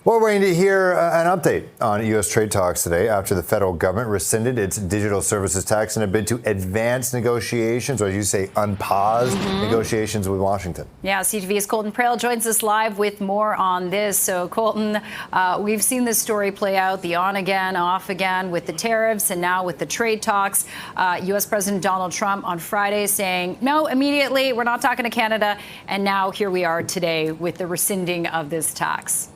Well, we're waiting to hear an update on U.S. trade talks today after the federal government rescinded its digital services tax in a bid to advance negotiations, or as you say, unpause negotiations with Washington. Yeah, CTV's Colton Praill joins us live with more on this. So, Colton, we've seen this story play out, the on again, off again with the tariffs and now with the trade talks. U.S. President Donald Trump on Friday saying, no, immediately, we're not talking to Canada. And now here we are today with the rescinding of this tax.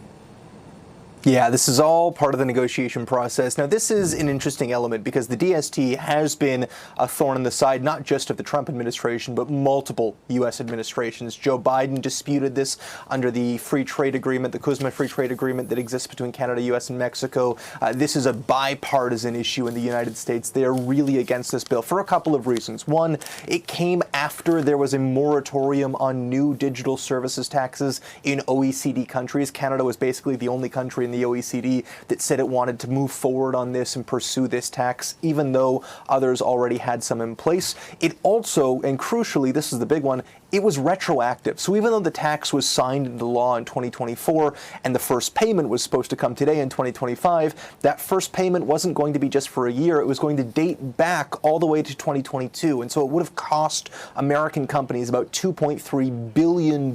Yeah, this is all part of the negotiation process. Now, this is an interesting element because the DST has been a thorn in the side, not just of the Trump administration, but multiple U.S. administrations. Joe Biden disputed this under the free trade agreement, the CUSMA free trade agreement that exists between Canada, U.S. and Mexico. This is a bipartisan issue in the United States. They are really against this bill for a couple of reasons. One, it came after there was a moratorium on new digital services taxes in OECD countries. Canada was basically the only country in the OECD that said it wanted to move forward on this and pursue this tax, even though others already had some in place. It also, and crucially, this is the big one, it was retroactive. So even though the tax was signed into law in 2024 and the first payment was supposed to come today in 2025, that first payment wasn't going to be just for a year. It was going to date back all the way to 2022. And so it would have cost American companies about $2.3 billion,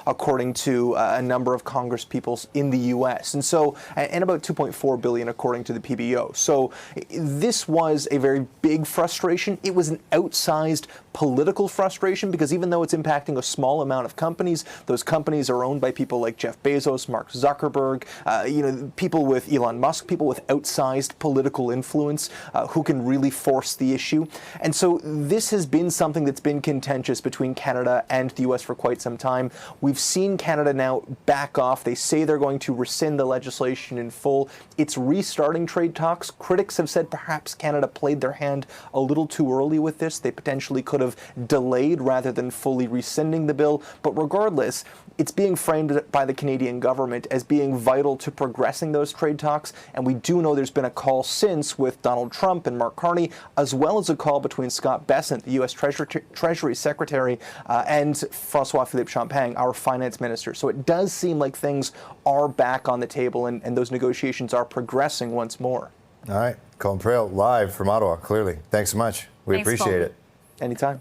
according to a number of congresspeople in the U.S. And so, and about $2.4 billion, according to the PBO. So this was a very big frustration. It was an outsized political frustration because even though it's impacting a small amount of companies, those companies are owned by people like Jeff Bezos, Mark Zuckerberg, people with Elon Musk, people with outsized political influence who can really force the issue. And so this has been something that's been contentious between Canada and the U.S. for quite some time. We've seen Canada now back off. They say they're going to rescind the legislation in full. It's restarting trade talks. Critics have said perhaps Canada played their hand a little too early with this. They potentially could have delayed rather than fully rescinding the bill. But regardless, it's being framed by the Canadian government as being vital to progressing those trade talks. And we do know there's been a call since with Donald Trump and Mark Carney, as well as a call between Scott Bessent, the U.S. Treasury Secretary, and François-Philippe Champagne, our finance minister. So it does seem like things are back on the table and those negotiations are progressing once more. All right. Colton Praill, live from Ottawa, clearly. Thanks so much. We appreciate it. Anytime.